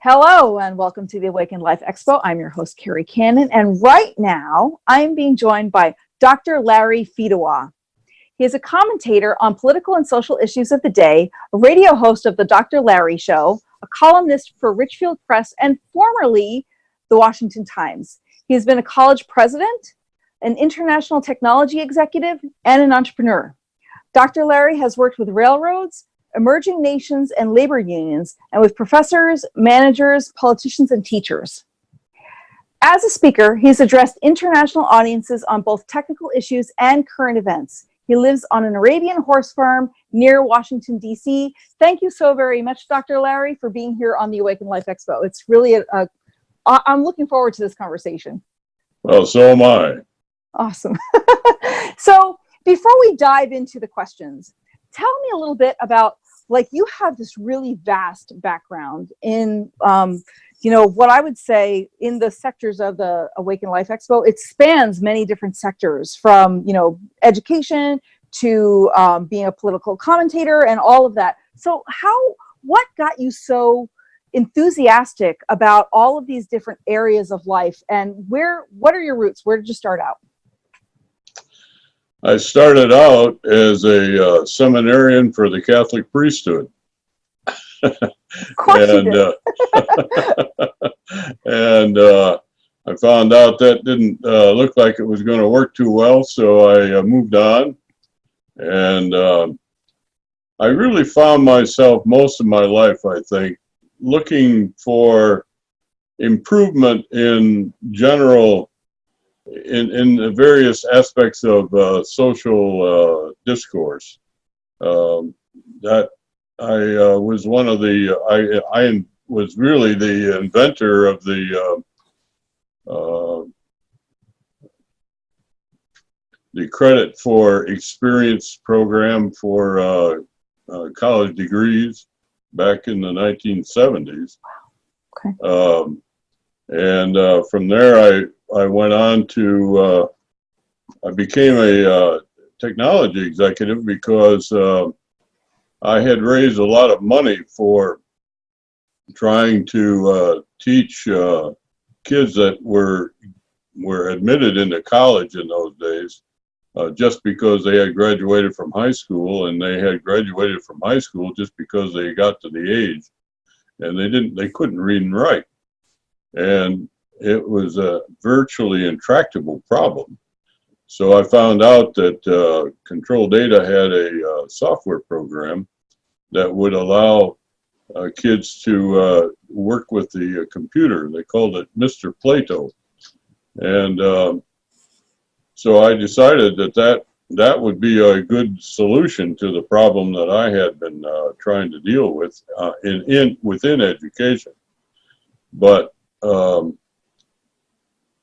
Hello and welcome to the Awaken Life Expo. I'm your host, Kerri Kannan, and right now I'm being joined by Dr. Larry Fedewa. He is a commentator on political and social issues of the day, a radio host of the Dr. Larry Show, a columnist for Richfield Press, and formerly the Washington Times. He has been a college president, an international technology executive, and an entrepreneur. Dr. Larry has worked with railroads, emerging nations, and labor unions, and with professors, managers, politicians, and teachers. As a speaker, he's addressed international audiences on both technical issues and current events. He lives on an Arabian horse farm near Washington, D.C. Thank you so very much, Dr. Larry, for being here on the Awaken Life Expo. It's really I'm looking forward to this conversation. Well, so am I. Awesome. So before we dive into the questions, tell me a little bit about, you have this really vast background in, what I would say in the sectors of the Awaken Life Expo. It spans many different sectors from, education to being a political commentator and all of that. So what got you so enthusiastic about all of these different areas of life, and what are your roots? Where did you start out? I started out as a seminarian for the Catholic priesthood. Of course you did. And I found out that didn't look like it was going to work too well, so I moved on. And I really found myself most of my life, I think, looking for improvement in general in the various aspects of social discourse. That I was one of the, I was really the inventor of the credit for experience program for college degrees back in the 1970s. Okay. And from there, I went on to, I became a technology executive because I had raised a lot of money for trying to teach kids that were admitted into college in those days, just because they had graduated from high school, and they had graduated from high school just because they got to the age and they couldn't read and write. And it was a virtually intractable problem. So I found out that Control Data had a software program that would allow kids to work with the computer. They called it Mr. Plato. And so I decided that would be a good solution to the problem that I had been trying to deal with within education. But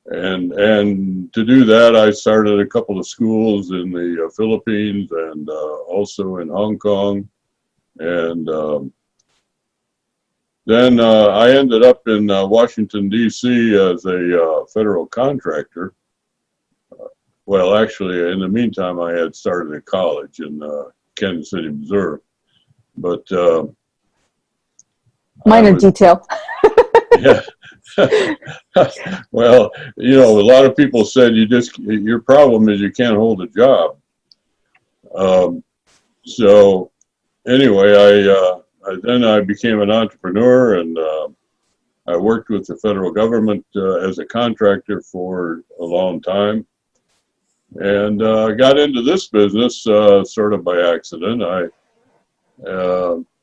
and to do that, I started a couple of schools in the Philippines and also in Hong Kong. And then I ended up in Washington, D.C. as a federal contractor. Well, actually, in the meantime, I had started a college in Kansas City, Missouri. But minor detail. Yeah. Well, a lot of people said your problem is you can't hold a job. So anyway, then I became an entrepreneur, and I worked with the federal government as a contractor for a long time, and got into this business sort of by accident.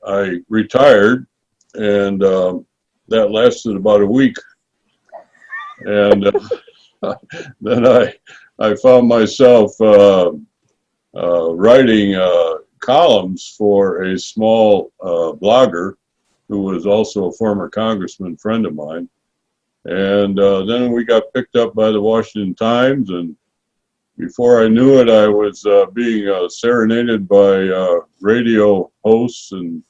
I retired, and that lasted about a week, and then I found myself writing columns for a small blogger who was also a former congressman friend of mine, and then we got picked up by the Washington Times, and before I knew it, I was being serenaded by radio hosts and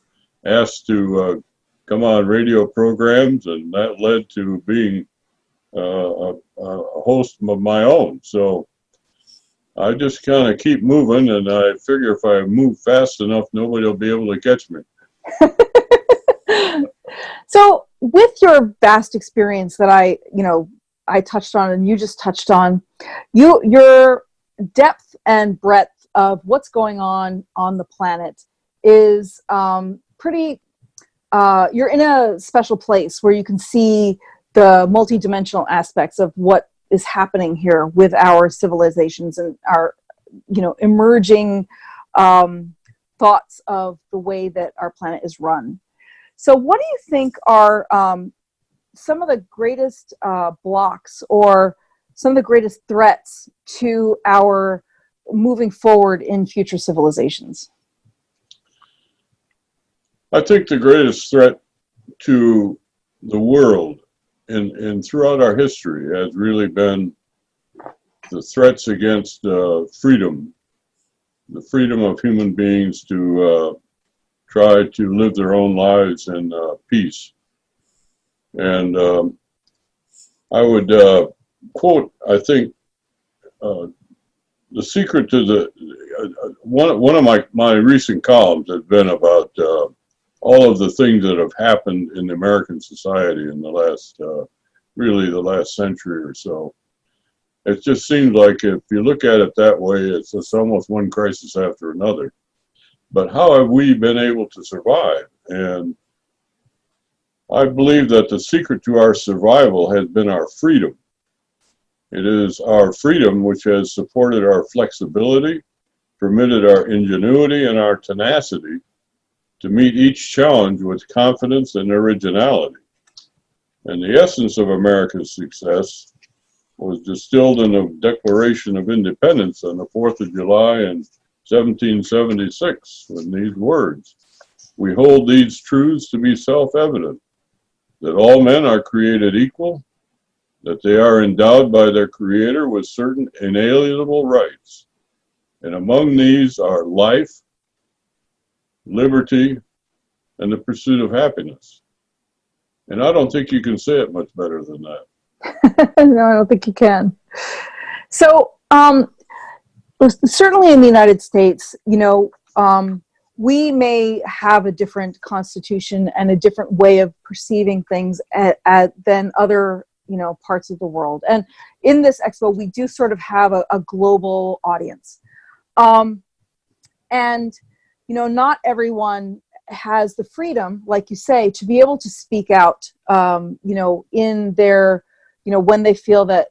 asked to come on radio programs, and that led to being a host of my own. So I just kind of keep moving, and I figure if I move fast enough, nobody will be able to catch me. So with your vast experience that I touched on and you just touched on, your depth and breadth of what's going on the planet is pretty, you're in a special place where you can see the multidimensional aspects of what is happening here with our civilizations and our, emerging thoughts of the way that our planet is run. So what do you think are some of the greatest blocks or some of the greatest threats to our moving forward in future civilizations? I think the greatest threat to the world and throughout our history has really been the threats against freedom, the freedom of human beings to try to live their own lives in peace. And I would quote, I think, the secret to the, one of my recent columns has been about all of the things that have happened in American society in the last, really the last century or so. It just seems like if you look at it that way, it's almost one crisis after another. But how have we been able to survive? And I believe that the secret to our survival has been our freedom. It is our freedom which has supported our flexibility, permitted our ingenuity and our tenacity to meet each challenge with confidence and originality. And the essence of America's success was distilled in the Declaration of Independence on the 4th of July in 1776 in these words: "We hold these truths to be self-evident, that all men are created equal, that they are endowed by their Creator with certain inalienable rights, and among these are life, liberty, and the pursuit of happiness." And I don't think you can say it much better than that. No, I don't think you can. So, certainly in the United States, we may have a different constitution and a different way of perceiving things than other, parts of the world. And in this expo, we do sort of have a global audience. And, not everyone has the freedom, like you say, to be able to speak out, in their, when they feel that,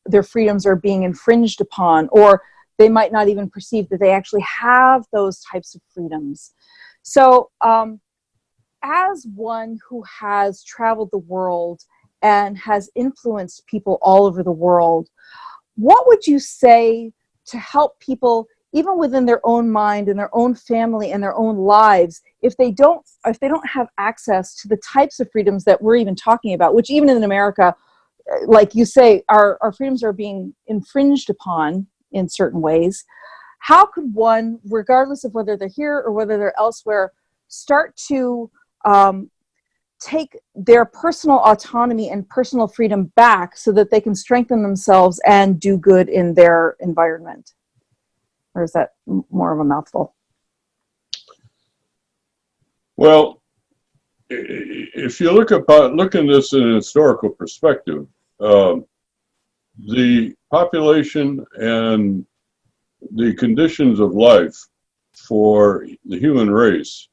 their freedoms are being infringed upon, or they might not even perceive that they actually have those types of freedoms. So as one who has traveled the world and has influenced people all over the world, what would you say to help people, even within their own mind and their own family and their own lives, if they don't have access to the types of freedoms that we're even talking about, which even in America, like you say, our freedoms are being infringed upon in certain ways? How could one, regardless of whether they're here or whether they're elsewhere, start to take their personal autonomy and personal freedom back so that they can strengthen themselves and do good in their environment? Or is that more of a mouthful? Well, if you look at this in a historical perspective, the population and the conditions of life for the human race,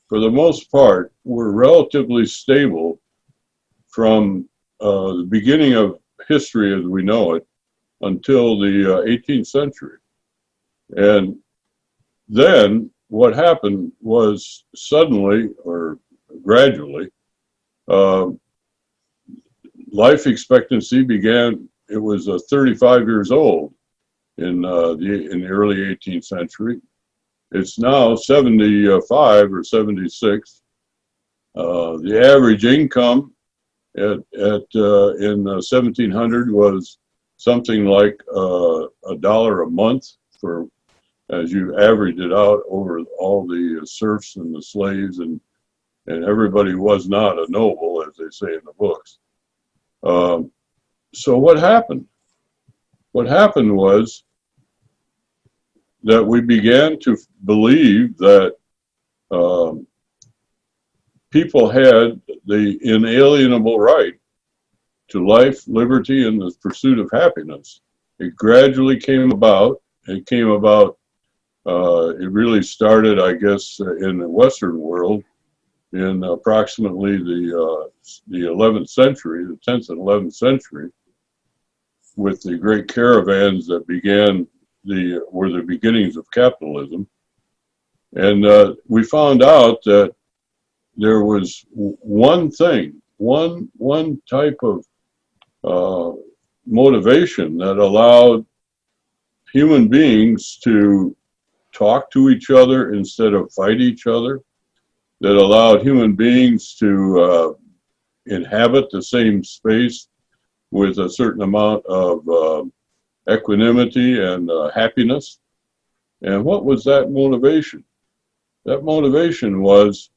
for the most part, were relatively stable from the beginning of history as we know it until the 18th century. And then what happened was suddenly or gradually, life expectancy began. It was 35 years old in the early 18th century. It's now 75 or 76. The average income in 1700 was something like $1 a month for, as you average it out over all the serfs and the slaves, and everybody was not a noble, as they say in the books. So what happened? What happened was that we began to believe that people had the inalienable right to life, liberty, and the pursuit of happiness. It gradually came about. It came about, it really started, I guess, in the Western world in approximately the 11th century, the 10th and 11th century, with the great caravans that were the beginnings of capitalism. And we found out that there was one thing, one type of motivation that allowed human beings to talk to each other instead of fight each other, that allowed human beings to inhabit the same space with a certain amount of equanimity and happiness. And what was that motivation? That motivation was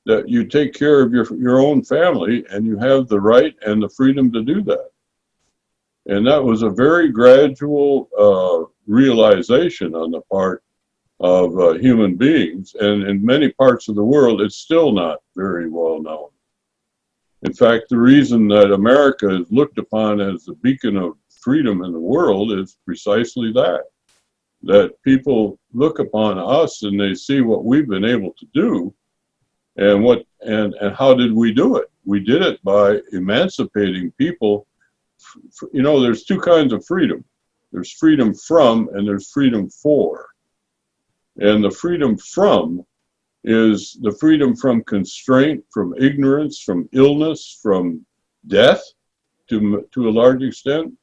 that you take care of your own family, and you have the right and the freedom to do that. And that was a very gradual realization on the part of human beings. And in many parts of the world, it's still not very well known. In fact, the reason that America is looked upon as the beacon of freedom in the world is precisely that people look upon us and they see what we've been able to do. And how did we do it? We did it by emancipating people. You know, there's two kinds of freedom. There's freedom from, and there's freedom for. And the freedom from is the freedom from constraint, from ignorance, from illness, from death to a large extent.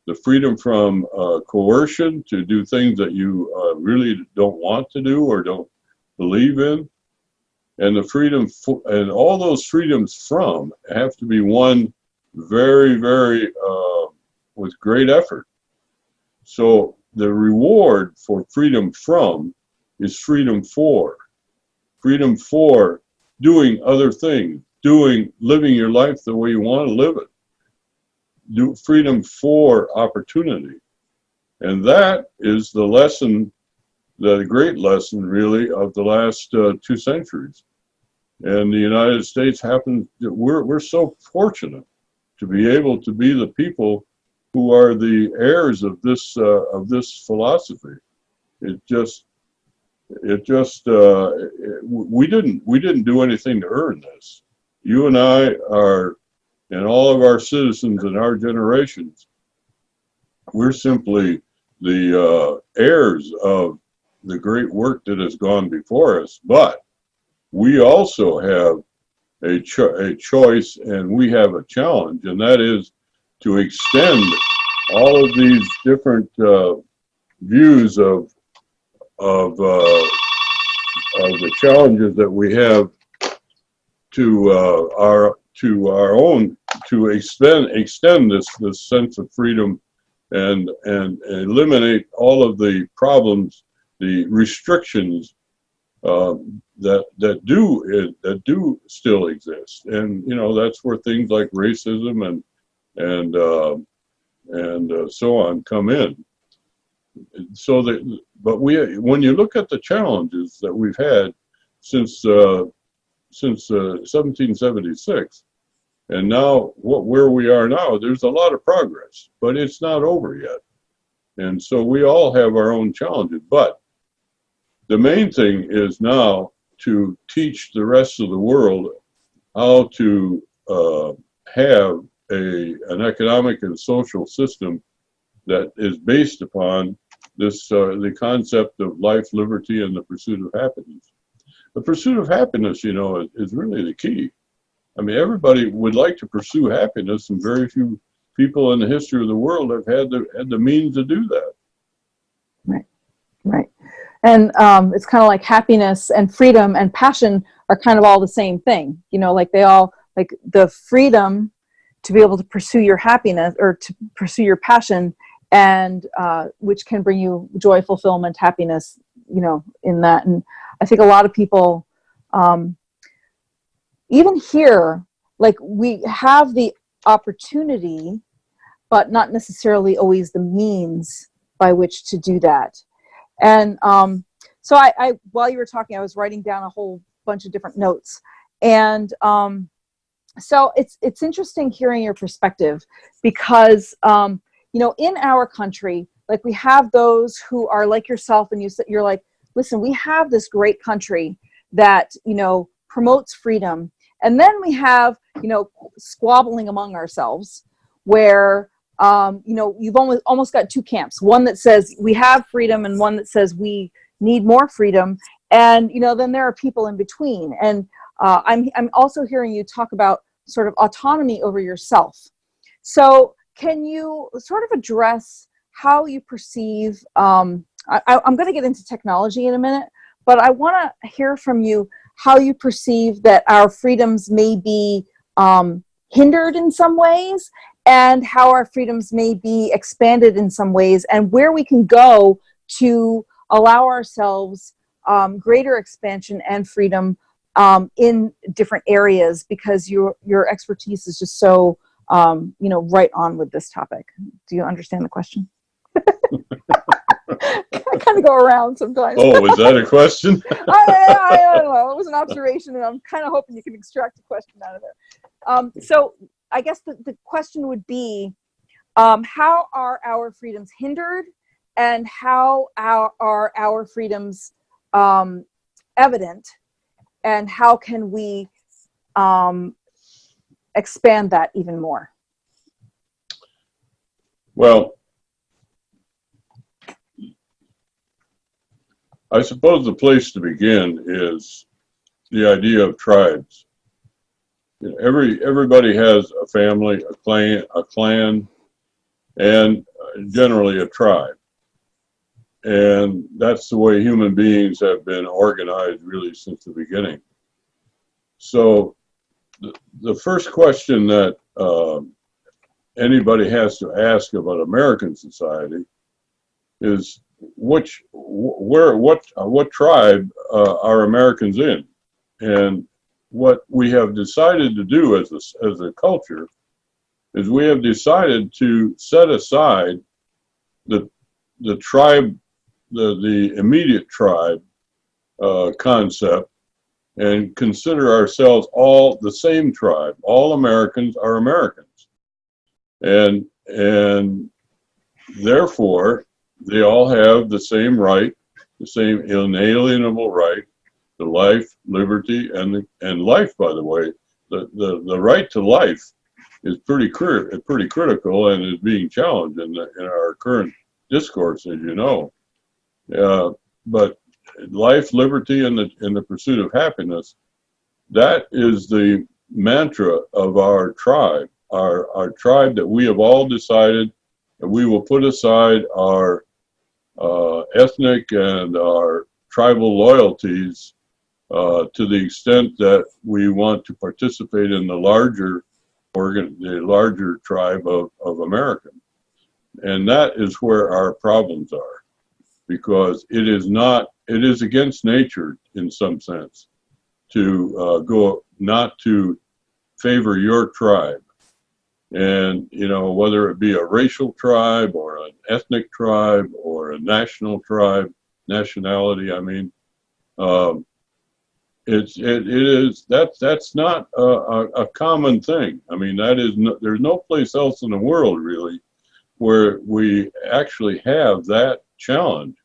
The freedom from coercion to do things that you really don't want to do or don't believe in. And the freedom and all those freedoms from have to be won very, very with great effort. So the reward for freedom from is freedom for doing other things, living your life the way you want to live it. Freedom for opportunity. And that is the lesson, the great lesson really of the last 2 centuries. And the United States we're so fortunate to be able to be the people who are the heirs of this philosophy. We didn't do anything to earn this. You and I are, and all of our citizens in our generations, we're simply the heirs of the great work that has gone before us. But we also have a choice, and we have a challenge, and that is to extend all of these different views of the challenges that we have to our own, to extend this sense of freedom and eliminate all of the problems, the restrictions that do still exist. And you know, that's where things like racism and so on come in. So but when you look at the challenges that we've had since 1776, and now where we are now, there's a lot of progress, but it's not over yet. And so we all have our own challenges. But the main thing is now to teach the rest of the world how to have an economic and social system that is based upon this the concept of life, liberty, and the pursuit of happiness. The pursuit of happiness, you know, is really the key. I mean, everybody would like to pursue happiness, and very few people in the history of the world have had the means to do that. Right. And it's kind of like happiness and freedom and passion are kind of all the same thing. You know, like like the freedom to be able to pursue your happiness or to pursue your passion, and which can bring you joy, fulfillment, happiness, you know, in that. And I think a lot of people, even here, like we have the opportunity, but not necessarily always the means by which to do that. And so I while you were talking, I was writing down a whole bunch of different notes. And so it's interesting hearing your perspective because, in our country, like we have those who are like yourself and you're like, listen, we have this great country that, promotes freedom. And then we have, squabbling among ourselves where, you've almost got two camps, one that says we have freedom and one that says we need more freedom. And, then there are people in between. And I'm also hearing you talk about sort of autonomy over yourself. So can you sort of address how you perceive, I'm going to get into technology in a minute, but I want to hear from you how you perceive that our freedoms may be hindered in some ways and how our freedoms may be expanded in some ways and where we can go to allow ourselves greater expansion and freedom in different areas, because your expertise is just so, right on with this topic. Do you understand the question? I kind of go around sometimes. Oh, is that a question? I don't know. It was an observation, and I'm kind of hoping you can extract a question out of there. So I guess the question would be, how are our freedoms hindered, and how are our freedoms evident, and how can we expand that even more? Well, I suppose the place to begin is the idea of tribes. Everybody has a family, a clan, and generally a tribe. And that's the way human beings have been organized really since the beginning. So the first question that anybody has to ask about American society is what tribe are Americans in? And what we have decided to do as a culture is we have decided to set aside the tribe, the immediate tribe concept, and consider ourselves all the same tribe. All Americans are Americans, and therefore they all have the same right, the same inalienable right to life, liberty, and life. By the way, the right to life is pretty critical and is being challenged in our current discourse, as you know. But life, liberty, and the pursuit of happiness, that is the mantra of our tribe. Our tribe, that we have all decided that we will put aside our ethnic and our tribal loyalties to the extent that we want to participate in the larger tribe of Americans. And that is where our problems are, because it is against nature in some sense to not to favor your tribe. And, whether it be a racial tribe or an ethnic tribe or a national tribe, nationality, that's not a common thing. There's no place else in the world really where we actually have that challenge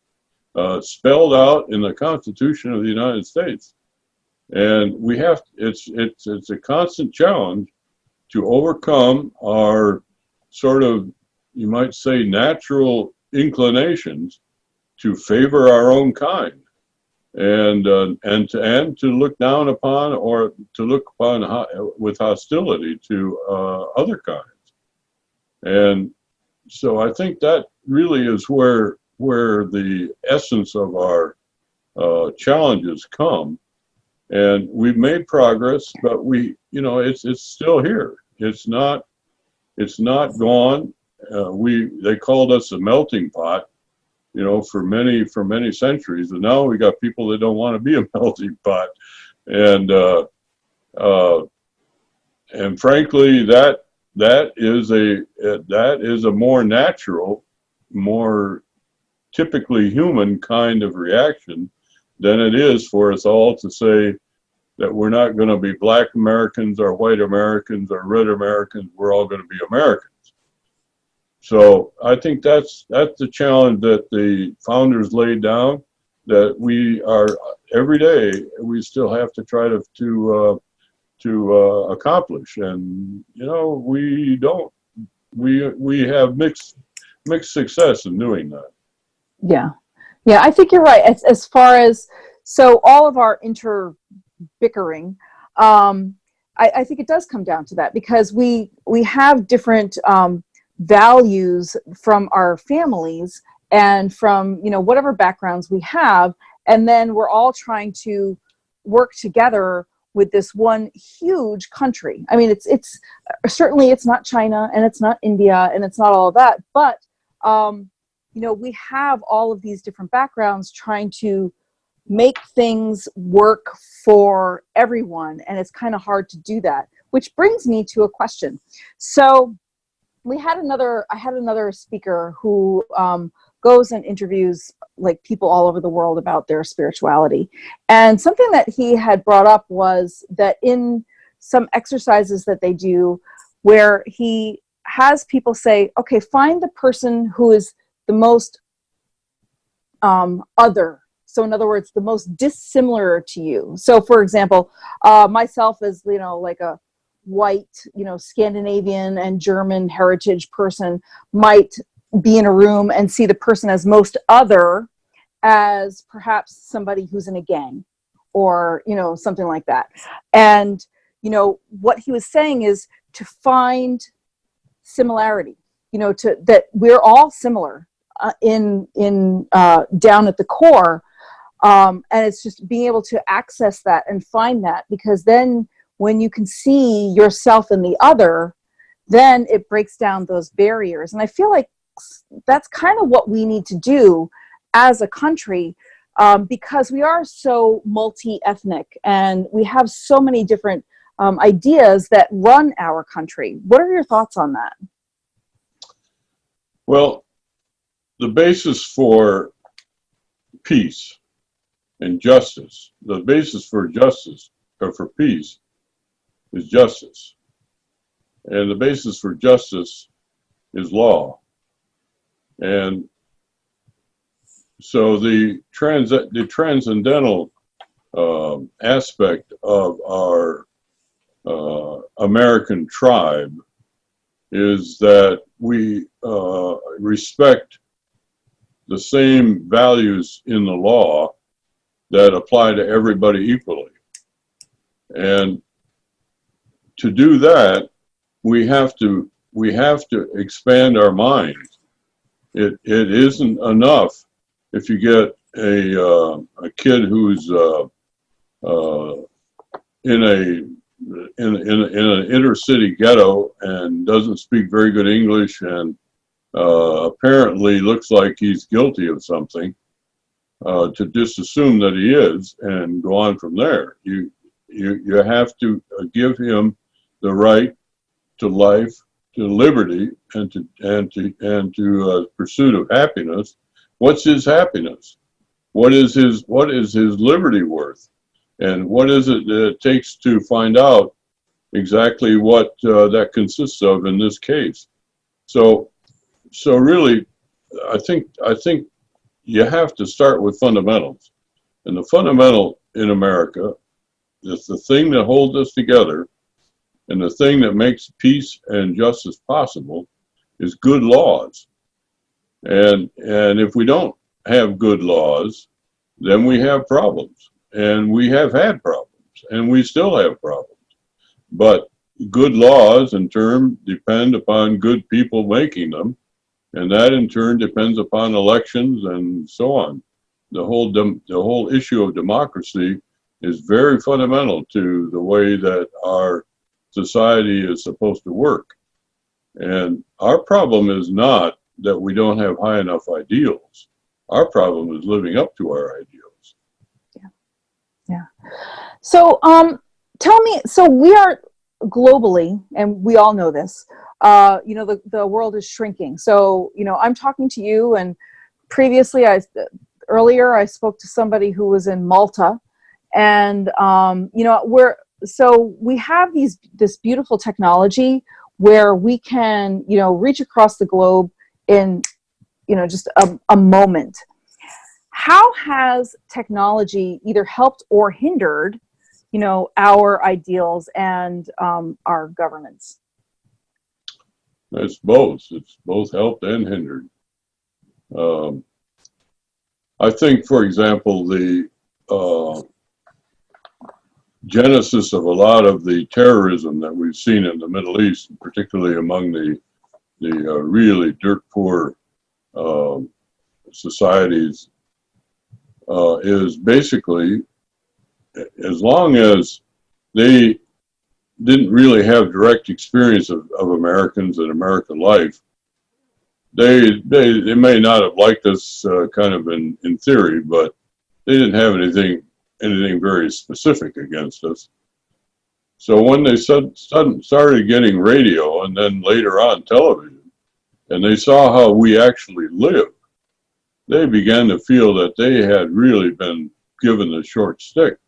spelled out in the Constitution of the United States. And it's a constant challenge to overcome our sort of, you might say, natural inclinations to favor our own kind, and to look down upon or to look upon with hostility to other kinds. And so I think that really is where the essence of our challenges come. And we've made progress, but it's still here. It's not gone. They called us a melting pot, for many centuries, and now we got people that don't want to be a melting pot, and frankly, that is a more natural, more typically human kind of reaction than it is for us all to say, that we're not going to be black Americans or white Americans or red Americans. We're all going to be Americans. So I think that's the challenge that the founders laid down, that we are every day we still have to try to accomplish. And you know, we have mixed success in doing that. Yeah. Yeah, I think you're right. As far as, so all of our bickering, I think it does come down to that, because we have different values from our families and from, you know, whatever backgrounds we have, and then we're all trying to work together with this one huge country. I mean, it's certainly, it's not China and it's not India and it's not all of that, but you know, we have all of these different backgrounds trying to make things work for everyone, and it's kind of hard to do that, which brings me to a question. So I had another speaker who goes and interviews like people all over the world about their spirituality, and something that he had brought up was that in some exercises that they do, where he has people say, okay, find the person who is the most other. So in other words, the most dissimilar to you. So for example, myself as, you know, like a white, you know, Scandinavian and German heritage person might be in a room and see the person as most other as perhaps somebody who's in a gang or, you know, something like that. And, you know, what he was saying is to find similarity, you know, that we're all similar in down at the core. And it's just being able to access that and find that, because then when you can see yourself in the other, then it breaks down those barriers. And I feel like that's kind of what we need to do as a country, because we are so multi-ethnic and we have so many different ideas that run our country. What are your thoughts on that? Well, the basis for peace and justice, the basis for justice or for peace is justice. And the basis for justice is law. And so the transcendental aspect of our American tribe is that we respect the same values in the law that apply to everybody equally. And to do that, we have to expand our minds. It isn't enough if you get a kid who's in an inner city ghetto and doesn't speak very good English and apparently looks like he's guilty of something, to just assume that he is and go on from there. You have to give him the right to life, to liberty, and to pursuit of happiness. What's his happiness? What is his liberty worth? And what is it that it takes to find out exactly what that consists of in this case? So really, I think you have to start with fundamentals. And the fundamental in America is the thing that holds us together, and the thing that makes peace and justice possible is good laws. And if we don't have good laws, then we have problems. And we have had problems, and we still have problems. But good laws, in turn, depend upon good people making them, and that, in turn, depends upon elections and so on. The whole issue of democracy is very fundamental to the way that our society is supposed to work. And our problem is not that we don't have high enough ideals. Our problem is living up to our ideals. Yeah. So, tell me, so we are globally, and we all know this, you know, the world is shrinking. So, you know, I'm talking to you, and previously earlier I spoke to somebody who was in Malta, And we have this beautiful technology where we can, reach across the globe in, just a moment. How has technology either helped or hindered, our ideals and our governance? It's both. It's both helped and hindered. I think, for example, the genesis of a lot of the terrorism that we've seen in the Middle East, particularly among the really dirt poor societies, is basically, as long as they didn't really have direct experience of Americans and American life, they may not have liked us kind of in theory, but they didn't have anything very specific against us. So when they started getting radio and then later on television, and they saw how we actually lived, they began to feel that they had really been given the short stick.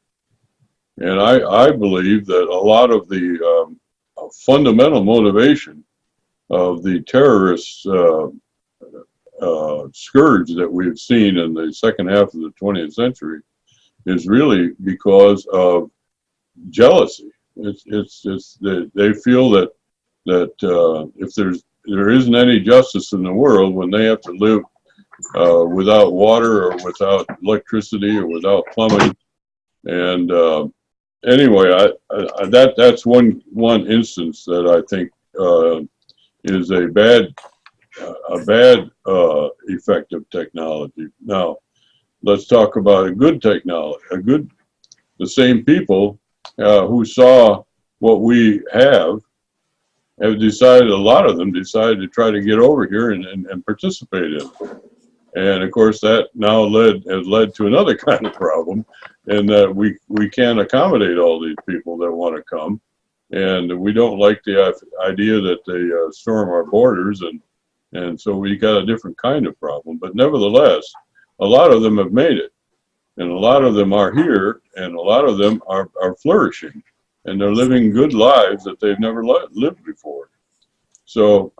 And I believe that a lot of the fundamental motivation of the terrorist scourge that we've seen in the second half of the 20th century is really because of jealousy. It's they feel that if there isn't any justice in the world when they have to live without water or without electricity or without plumbing, and anyway, that's one instance that I think is a bad effect of technology. Now, let's talk about a good technology. The same people who saw what we have decided, a lot of them decided to try to get over here and participate in it. And of course, that now has led to another kind of problem, in that we can't accommodate all these people that want to come, and we don't like the idea that they storm our borders, and so we got a different kind of problem. But nevertheless, a lot of them have made it, and a lot of them are here, and a lot of them are flourishing, and they're living good lives that they've never lived before. So,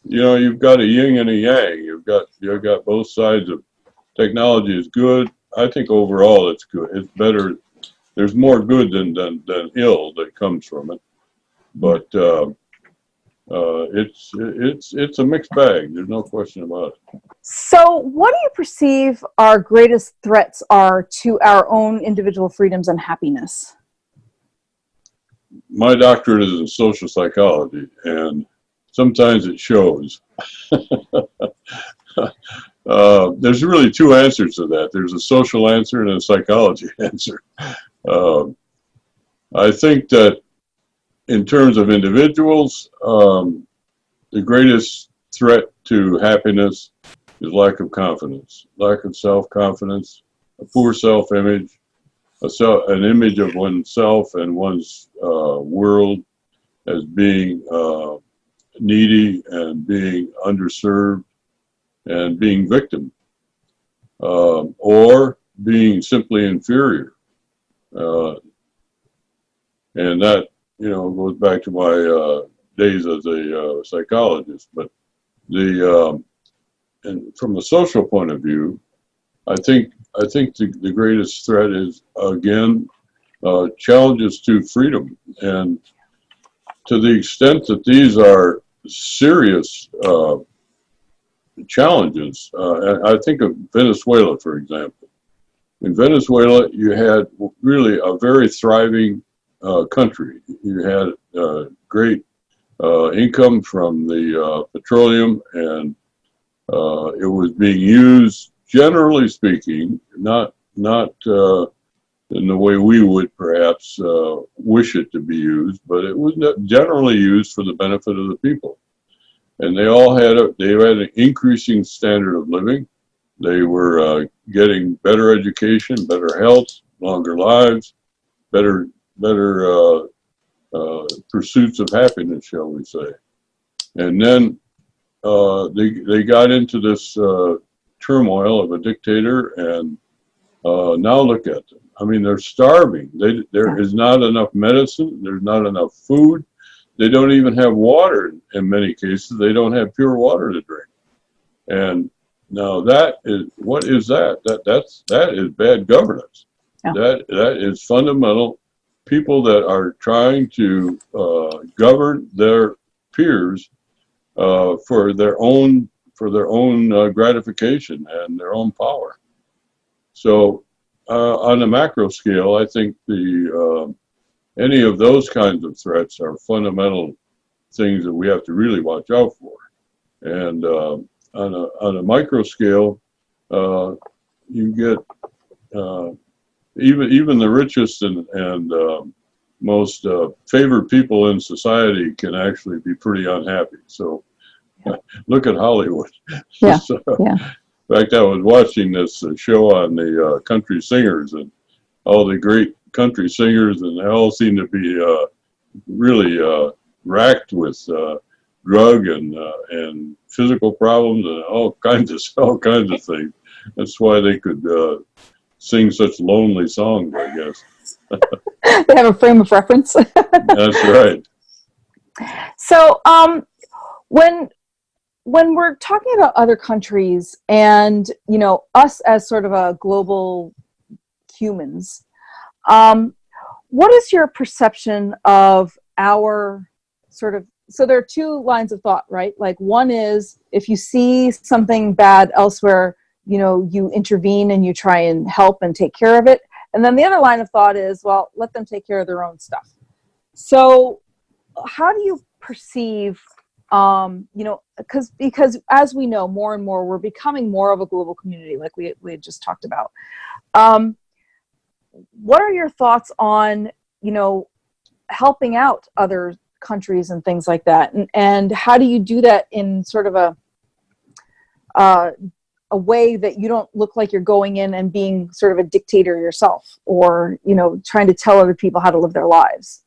you've got a yin and a yang. You've got both sides of technology is good. I think overall it's good. It's better. There's more good than ill that comes from it. But it's a mixed bag. There's no question about it. So, what do you perceive our greatest threats are to our own individual freedoms and happiness? My doctorate is in social psychology, and sometimes it shows. There's really two answers to that. There's a social answer and a psychology answer. I think that in terms of individuals, the greatest threat to happiness is lack of confidence, lack of self-confidence, a poor self-image, an image of oneself and one's world as being needy and being underserved and being victim, or being simply inferior. And that, goes back to my days as a psychologist. But and from a social point of view, I think the greatest threat is, again, challenges to freedom. And to the extent that these are serious challenges, I think of Venezuela, for example. In Venezuela, you had really a very thriving country. You had great income from the petroleum, and it was being used, generally speaking, not in the way we would perhaps wish it to be used, but it was generally used for the benefit of the people. And they all had an increasing standard of living. They were getting better education, better health, longer lives, better pursuits of happiness, shall we say. And then they got into this turmoil of a dictator, and now look at them. I mean, they're starving. There is not enough medicine. There's not enough food. They don't even have water in many cases. They don't have pure water to drink. And now what is that? That is bad governance. Yeah. That is fundamental. People that are trying to govern their peers for their own gratification and their own power. So on a macro scale, I think any of those kinds of threats are fundamental things that we have to really watch out for. And on a micro scale, you get even the richest and most favored people in society can actually be pretty unhappy. So look at Hollywood. Yeah. So, Yeah. in fact, I was watching this show on the country singers and all the great country singers, and they all seem to be really racked with drug and physical problems and all kinds of things. That's why they could sing such lonely songs, I guess. They have a frame of reference. That's right. So, when we're talking about other countries and, us as sort of a global humans, what is your perception of our sort of, so there are two lines of thought, right? Like one is if you see something bad elsewhere, you intervene and you try and help and take care of it. And then the other line of thought is, well, let them take care of their own stuff. So how do you perceive, because as we know more and more, we're becoming more of a global community, like we had just talked about. What are your thoughts on, helping out other countries and things like that? And how do you do that in sort of a way that you don't look like you're going in and being sort of a dictator yourself, or, trying to tell other people how to live their lives?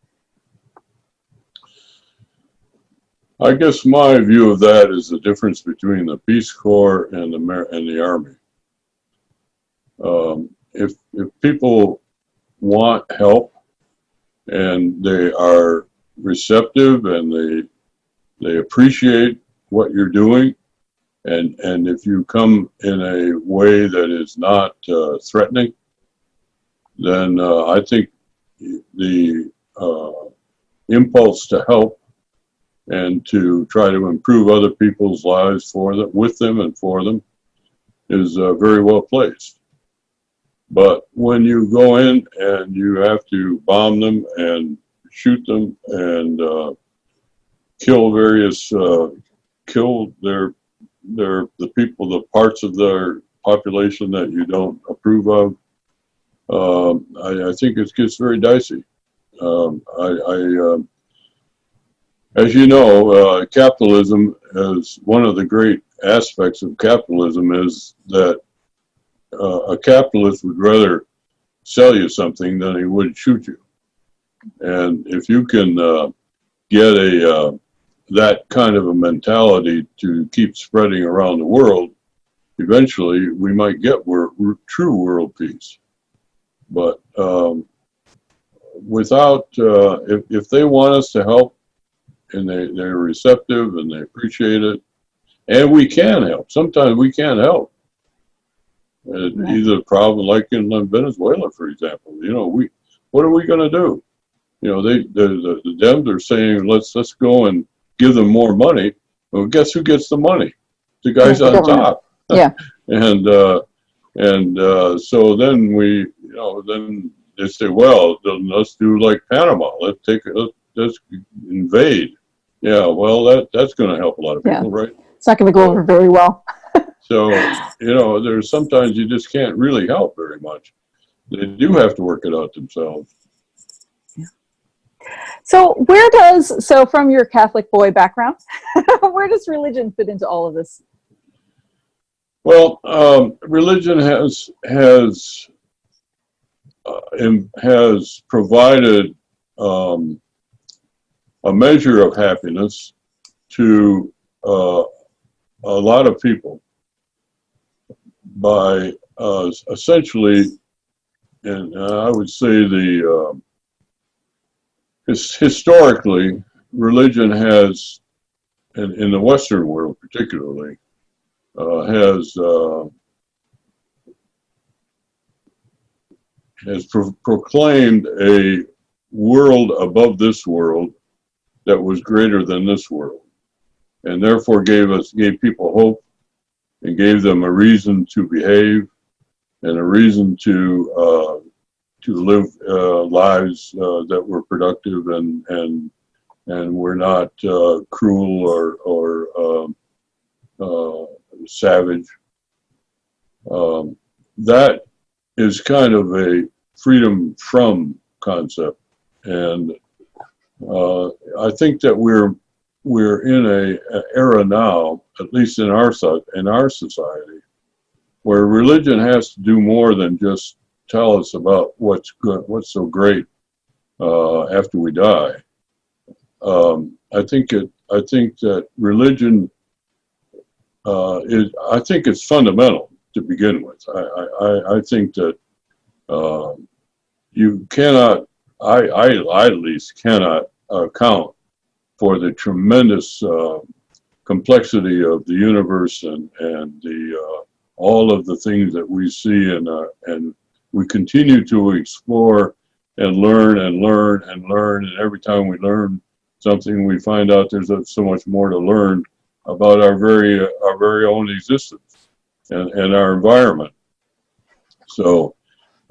I guess my view of that is the difference between the Peace Corps and the Army. If people want help and they are receptive and they appreciate what you're doing, and if you come in a way that is not threatening, then I think the impulse to help and to try to improve other people's lives with them and for them is very well placed. But when you go in and you have to bomb them and shoot them and kill the parts of their population that you don't approve of, I think it gets very dicey. As you know, capitalism is one of the great aspects of capitalism is that a capitalist would rather sell you something than he would shoot you. And if you can get that kind of a mentality to keep spreading around the world, eventually we might get true world peace. But without, if they want us to help, and they're receptive and they appreciate it, and we can help. Sometimes we can't help. Either a problem like in Venezuela, for example. What are we going to do? The Dems are saying let's go and give them more money. Well, guess who gets the money? The guys on top. Yeah. And so then then they say, well, then let's do like Panama. Let's invade. Yeah, well, that's going to help a lot of people, right? It's not going to go over very well. So, there's sometimes you just can't really help very much. They do have to work it out themselves. Yeah. So from your Catholic boy background, where does religion fit into all of this? Well, religion has provided a measure of happiness to a lot of people by essentially I would say historically, religion has, in the Western world particularly, has proclaimed a world above this world that was greater than this world, and therefore gave people hope and gave them a reason to behave and a reason to live lives that were productive and were not cruel or savage. That is kind of a freedom from concept, and I think that we're in a era now, at least in our society, where religion has to do more than just tell us about what's good, what's so great after we die. I think that religion I think it's fundamental to begin with. I think that you cannot, I at least cannot account for the tremendous complexity of the universe and all of the things that we see, and we continue to explore and learn and learn and learn, and every time we learn something, we find out there's so much more to learn about our very own existence and our environment. So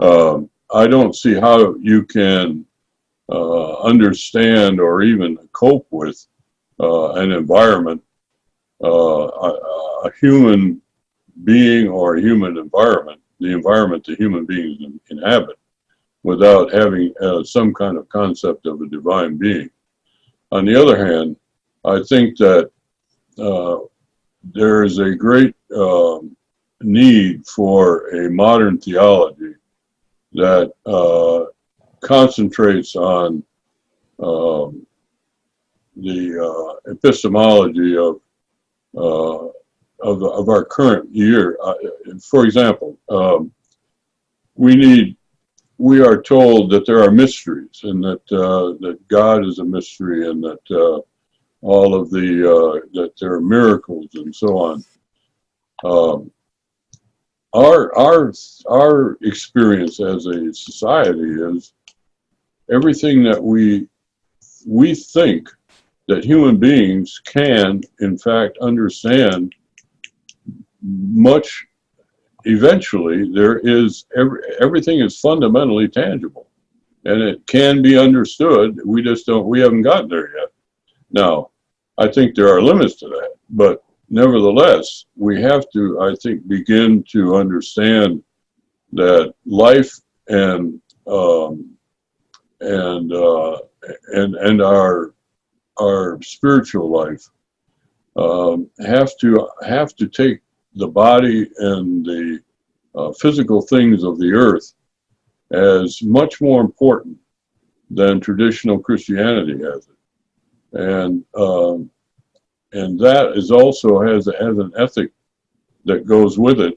I don't see how you can understand or even cope with an environment, a human being or a human environment, the environment that human beings inhabit, without having some kind of concept of a divine being. On the other hand, I think that there is a great need for a modern theology that concentrates on the epistemology of our current year. For example, we are told that there are mysteries, and that God is a mystery, and that all of that there are miracles and so on. Our experience as a society is everything that we think that human beings can, in fact, understand much. Eventually, everything is fundamentally tangible, and it can be understood. We haven't gotten there yet. Now, I think there are limits to that, but nevertheless, we have to, I think, begin to understand that life and our spiritual life have to take the body and the physical things of the earth as much more important than traditional Christianity has it, and that is also has an ethic that goes with it.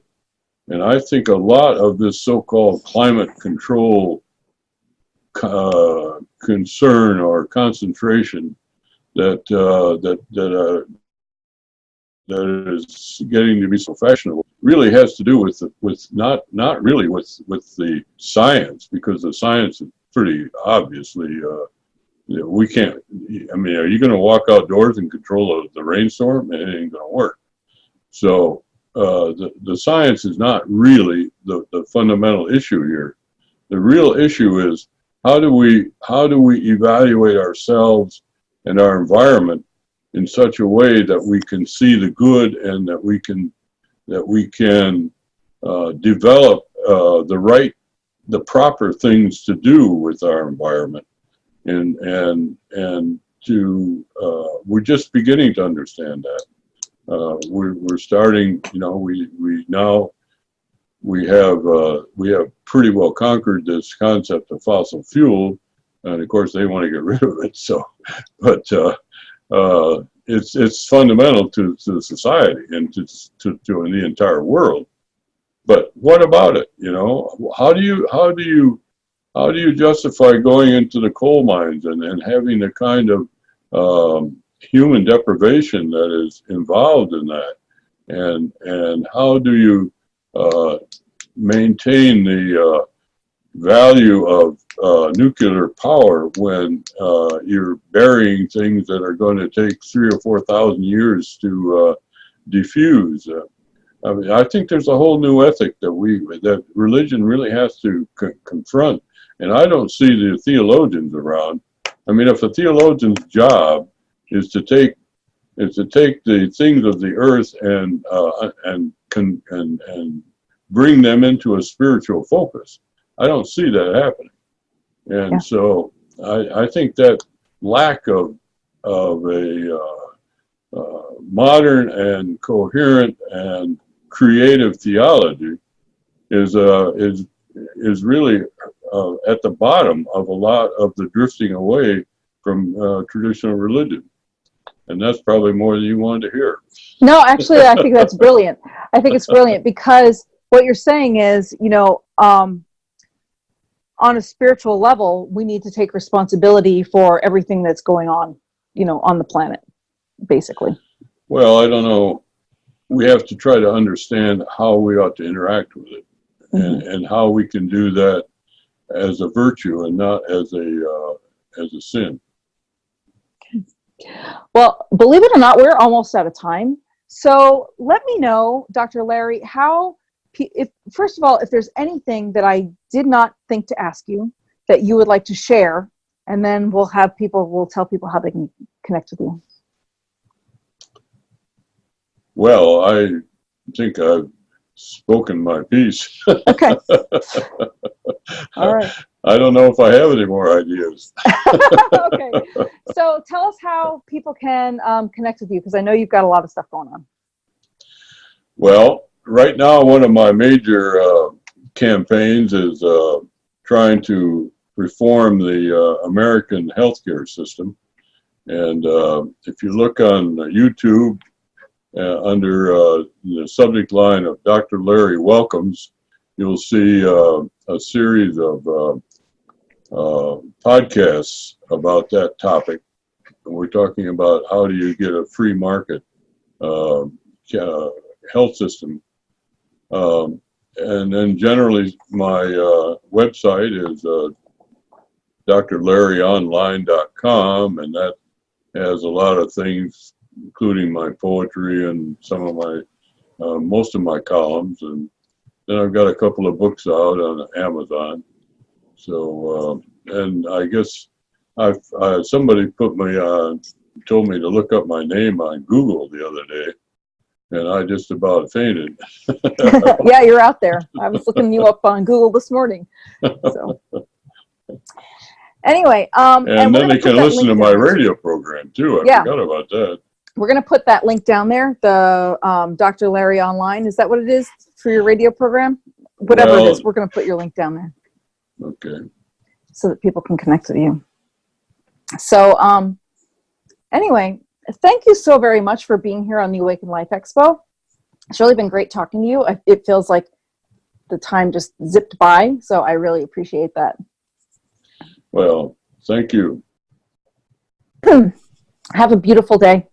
And I think a lot of this so-called climate control concern or concentration that is getting to be so fashionable really has to do with not really with the science, because the science is pretty obviously we can't. I mean, are you going to walk outdoors and control the rainstorm? It ain't going to work. So the science is not really the fundamental issue here. The real issue is how do we evaluate ourselves and our environment in such a way that we can see the good, and that we can develop the proper things to do with our environment, and to we're just beginning to understand that. We're starting, we have pretty well conquered this concept of fossil fuel, and of course they want to get rid of it. So, but it's fundamental to the society and to the entire world. But what about it? How do you justify going into the coal mines and having the kind of human deprivation that is involved in that? And how do you maintain the value of nuclear power when you're burying things that are going to take 3,000 or 4,000 years to diffuse? I mean, I think there's a whole new ethic that religion really has to confront, and I don't see the theologians around. I mean, if a theologian's job is to take the things of the earth and bring them into a spiritual focus, I don't see that happening. And so I think that lack of a modern and coherent and creative theology is really at the bottom of a lot of the drifting away from traditional religion. And that's probably more than you wanted to hear. No, actually, I think that's brilliant. I think it's brilliant because what you're saying is, on a spiritual level, we need to take responsibility for everything that's going on, on the planet, basically. Well, I don't know. We have to try to understand how we ought to interact with it, and how we can do that as a virtue and not as a sin. Well, believe it or not, we're almost out of time. So let me know, Dr. Larry, first of all, if there's anything that I did not think to ask you that you would like to share, and then we'll tell people how they can connect with you. Well, I think I've spoken my piece. Okay. All right. I don't know if I have any more ideas. Okay. So tell us how people can connect with you, because I know you've got a lot of stuff going on. Well, right now, one of my major campaigns is trying to reform the American healthcare system. And if you look on YouTube under the subject line of Dr. Larry Welcomes, you'll see a series of podcasts about that topic. And we're talking about how do you get a free market health system. And then generally my website is drlarryonline.com, and that has a lot of things, including my poetry and some of my most of my columns. And then I've got a couple of books out on Amazon. So and I guess somebody told me to look up my name on Google the other day, and I just about fainted. Yeah, you're out there. I was looking you up on Google this morning. So anyway, and then they can listen to my radio program too. I forgot about that. We're going to put that link down there, the Dr. Larry Online. Is that what it is for your radio program? Whatever it is, we're going to put your link down there. Okay. So that people can connect with you. So anyway, thank you so very much for being here on the Awaken Life Expo. It's really been great talking to you. It feels like the time just zipped by, so I really appreciate that. Well, thank you. Have a beautiful day.